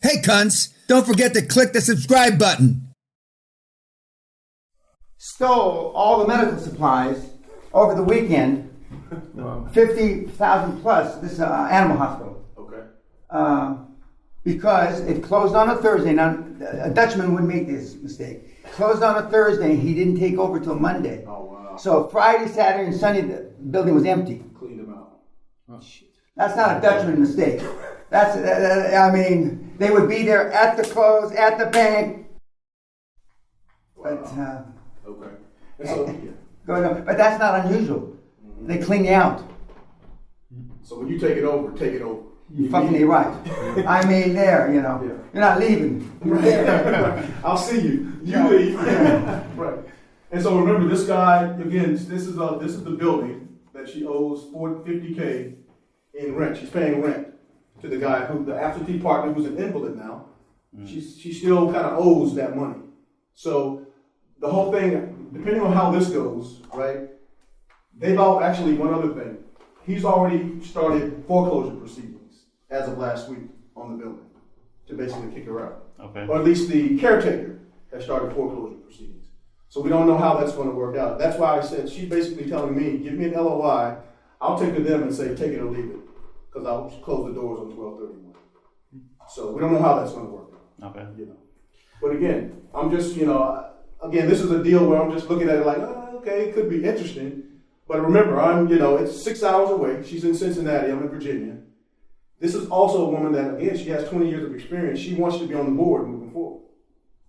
Hey, cunts, don't forget to click the subscribe button. Stole all the medical supplies over the weekend. 50,000 plus. This is an animal hospital. Okay. Because it closed on a Thursday. Now, a Dutchman would make this mistake. Closed on a Thursday, he didn't take over till Monday. Oh, wow. So Friday, Saturday, and Sunday, the building was empty. Cleaned them out. Oh, shit. That's not a Dutchman mistake. I mean, they would be there at the close, at the bank. Wow. But, Okay. And so, yeah. but that's not unusual. Mm-hmm. They clean you out. So when you take it over, take it over. You're fucking right. I mean, there, you know. Yeah. You're not leaving. You're there. I'll see you. You leave. Right. And so remember, this guy again. This is the building that she owes $50K in rent. She's paying rent to the guy the absentee partner who's an invalid now. She still kind of owes that money. So the whole thing, depending on how this goes, right? They've all actually one other thing. He's already started foreclosure proceedings as of last week on the building to basically kick her out. Okay. Or at least the caretaker has started foreclosure proceedings. So we don't know how that's going to work out. That's why I said she's basically telling me, give me an LOI. I'll take to them and say, take it or leave it, because I'll close the doors on 12/31. So we don't know how that's going to work out. Okay. You know. But again, I'm just, again, this is a deal where I'm just looking at it like, okay, it could be interesting. But remember, it's 6 hours away. She's in Cincinnati. I'm in Virginia. This is also a woman that, again, she has 20 years of experience. She wants to be on the board moving forward,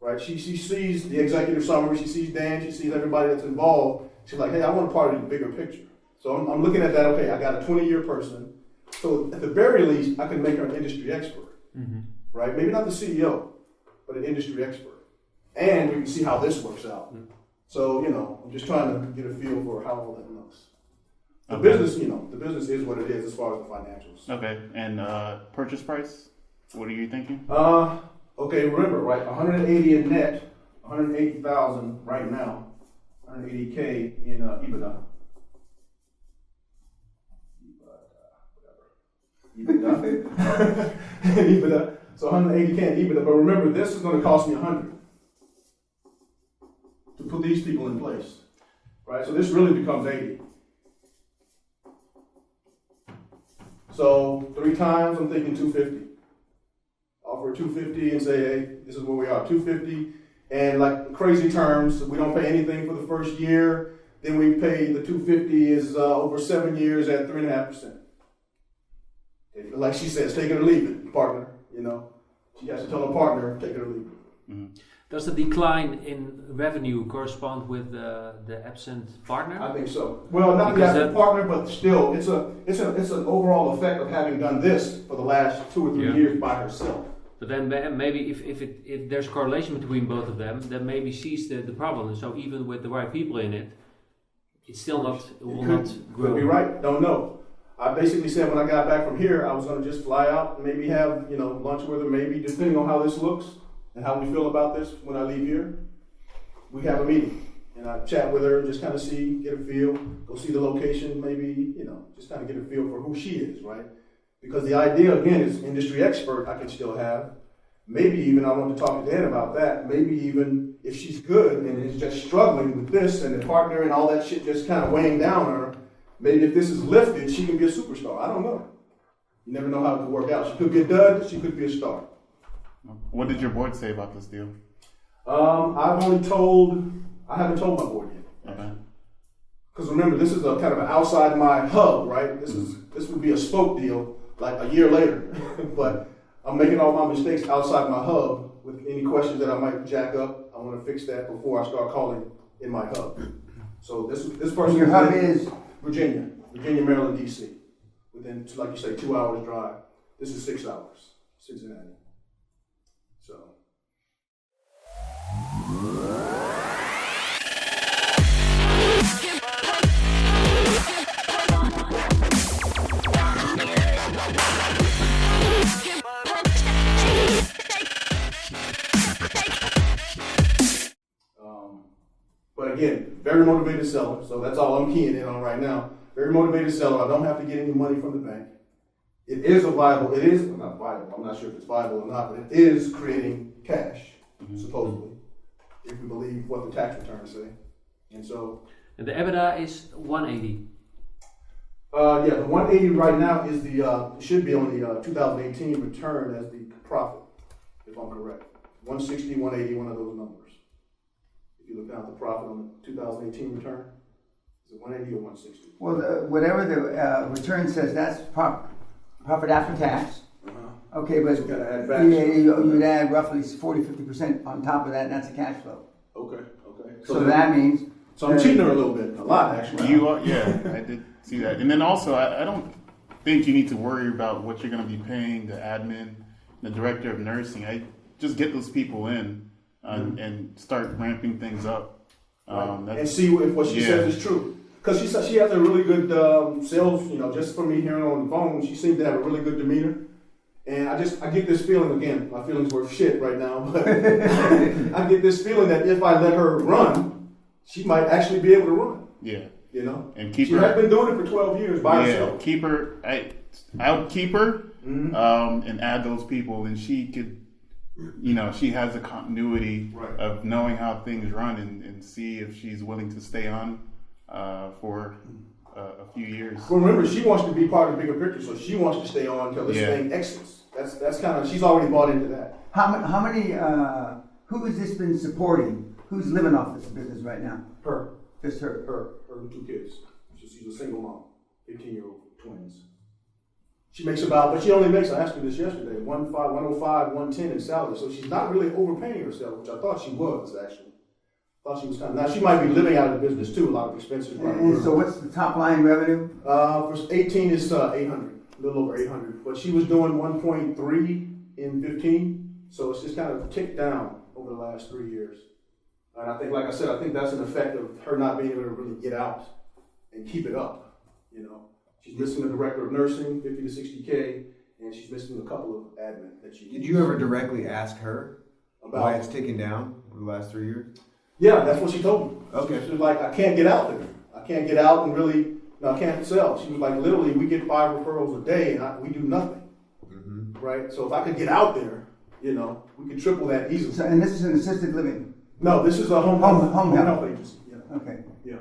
right? She sees the executive summary. She sees Dan. She sees everybody that's involved. She's like, hey, I want a part of the bigger picture. So I'm looking at that, okay, I got a 20-year person. So at the very least, I can make her an industry expert, right? Maybe not the CEO, but an industry expert. And we can see how this works out. So, I'm just trying to get a feel for how all that looks. The business, the business is what it is as far as the financials. Okay, and purchase price? What are you thinking? Okay, remember, right, 180 in net, 180,000 right now, 180K in EBITDA. EBITDA. So 180K in EBITDA, but remember, this is going to cost me 100 to put these people in place, right? So this really becomes 80. So 3 times, I'm thinking 250. Offer 250 and say, hey, this is where we are, 250. And like crazy terms, we don't pay anything for the first year. Then we pay the 250 is over 7 years at 3.5%. Like she says, take it or leave it, partner. She has to tell her partner, take it or leave it. Mm-hmm. Does the decline in revenue correspond with the absent partner? I think so. Well, not the absent partner, but still, it's an overall effect of having done this for the last 2 or 3 years by herself. But then maybe if there's correlation between both of them, then maybe sees the problem. And so even with the right people in it, it's still not will not grow. Could be right. Don't know. I basically said when I got back from here, I was going to just fly out and maybe have lunch with her, maybe depending on how this looks and how we feel about this when I leave here. We have a meeting and I chat with her and just kind of get a feel, go see the location, maybe just kind of get a feel for who she is, right? Because the idea again is industry expert I can still have. Maybe even I want to talk to Dan about that. Maybe even if she's good and is just struggling with this and the partner and all that shit just kind of weighing down on her. Maybe if this is lifted, she can be a superstar. I don't know. You never know how it could work out. She could be a dud. She could be a star. What did your board say about this deal? I haven't told my board yet. Okay. Because remember, this is a kind of an outside my hub, right? This would be a spoke deal like a year later. But I'm making all my mistakes outside my hub. With any questions that I might jack up, I want to fix that before I start calling in my hub. So this person. Your hub is Virginia, Maryland, D.C. Within, like you say, 2 hours drive. This is 6 hours, Cincinnati. So. But again, very motivated seller. So that's all I'm keying in on right now. Very motivated seller. I don't have to get any money from the bank. it is not viable, I'm not sure if it's viable or not, but it is creating cash, supposedly, if we believe what the tax returns say. And so... And the EBITDA is 180. Yeah, the 180 right now is should be on the 2018 return as the profit, if I'm correct. 160, 180, one of those numbers. If you look down at the profit on the 2018 return, is it 180 or 160? Well, whatever the return says, that's profit after tax. Okay, but So you gotta add back. you'd add roughly 40-50% on top of that, and that's a cash flow. Okay. So that means... So I'm cheating her a little bit, a lot actually. You are, yeah, I did see that. And then also, I don't think you need to worry about what you're going to be paying the admin, the director of nursing. I just get those people in and start ramping things up. And see if what she says is true. Because she said she has a really good sales, just from me hearing her on the phone, she seems to have a really good demeanor. And I get this feeling, again, my feelings were shit right now, but I get this feeling that if I let her run, she might actually be able to run. Yeah. And she has been doing it for 12 years by herself. Keep her, I would keep her and add those people, and she could, she has a continuity of knowing how things run and see if she's willing to stay on for a few years. Well, remember, she wants to be part of the bigger picture, so she wants to stay on until this thing exits. That's kind of, she's already bought into that. How many, who has this been supporting? Who's living off this business right now? Her. Just her? Her and 2 kids. She's a single mom, 15-year-old twins. She makes about, but she only makes, I asked her this yesterday, 105, 110 in salary, so she's not really overpaying herself, which I thought she was, actually. Thought she was kind of, now she might be living out of the business too, a lot of expenses. And so what's the top line revenue? For 18 is 800, a little over 800, but she was doing 1.3 in 15, so it's just kind of ticked down over the last 3 years. And I think, like I said, I think that's an effect of her not being able to really get out and keep it up. She's missing the director of nursing, 50 to 60K, and she's missing a couple of admin that she. Did you ever directly ask her about why it's taken down over the last 3 years? Yeah, that's what she told me. Okay. She was like, I can't get out there. I can't get out and really, I can't sell. She was like, literally, we get 5 referrals a day and we do nothing. Right? So if I could get out there, we could triple that easily. So, and this is an assisted living? No, this is a home health agency. Yeah. Okay. Yeah.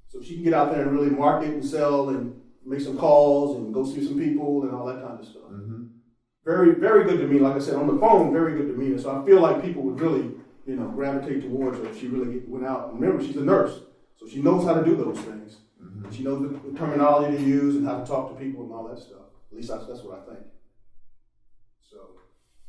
So she can get out there and really market and sell and make some calls and go see some people and all that kind of stuff. Very, very good demeanor. Like I said, on the phone, very good demeanor. So I feel like people would really, gravitate towards her if she really went out. Remember, she's a nurse, so she knows how to do those things. She knows the terminology to use and how to talk to people and all that stuff. At least that's what I think.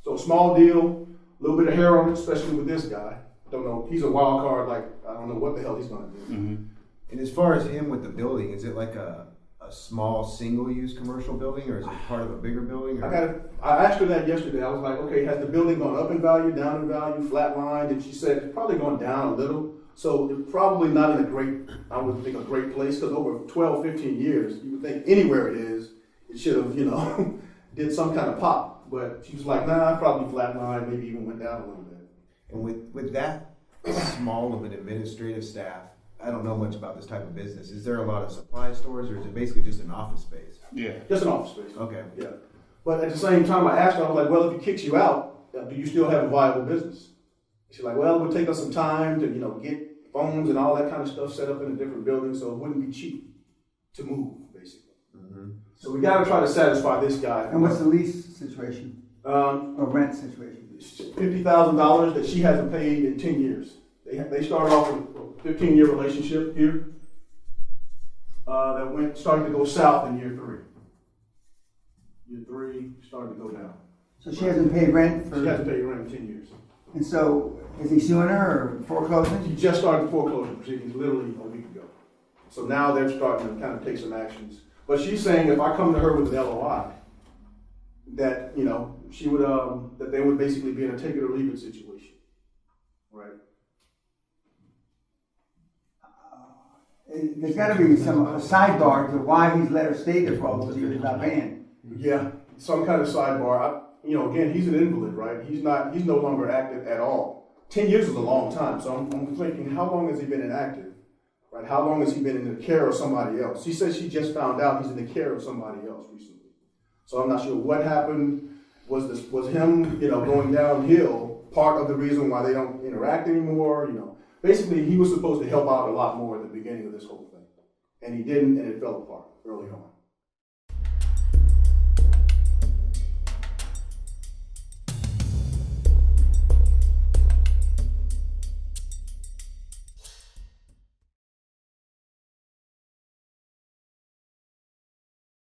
So small deal, a little bit of hair on it, especially with this guy. Don't know. He's a wild card. Like, I don't know what the hell he's going to do. And as far as him with the building, is it like a small single-use commercial building, or is it part of a bigger building? Or? I asked her that yesterday. I was like, okay, has the building gone up in value, down in value, flatlined? And she said it's probably gone down a little. So it's probably not in a great place, because over 12, 15 years, you would think anywhere it is, it should have, did some kind of pop. But she was like, nah, probably flatlined, maybe even went down a little bit. And with that small of an administrative staff, I don't know much about this type of business. Is there a lot of supply stores, or is it basically just an office space? Yeah. Just an office space. Okay. Yeah. But at the same time, I asked her, I was like, well, if he kicks you out, do you still have a viable business? She's like, well, it would take us some time to, get phones and all that kind of stuff set up in a different building, so it wouldn't be cheap to move, basically. So we got to try to satisfy this guy. And what's the lease situation? Or rent situation? $50,000 that she hasn't paid in 10 years. They started off with a 15-year relationship here that started to go south in year 3. Year 3 started to go down. So she hasn't paid rent for... She hasn't paid rent in 10 years. And so, is he suing her or foreclosing? He just started foreclosure proceedings literally a week ago. So now they're starting to kind of take some actions. But she's saying if I come to her with an LOI, that, she would, that they would basically be in a take it or leave it situation. Right? There's got to be a sidebar to why he's let her stay there for all those years without paying. Yeah, some kind of sidebar. Again, he's an invalid, right? He's no longer active at all. 10 years is a long time, so I'm thinking, how long has he been inactive? Right? How long has he been in the care of somebody else? She says she just found out he's in the care of somebody else recently. So I'm not sure what happened. Was him, going downhill part of the reason why they don't interact anymore? Basically he was supposed to help out a lot more at the beginning of this whole thing, and he didn't, and it fell apart early on.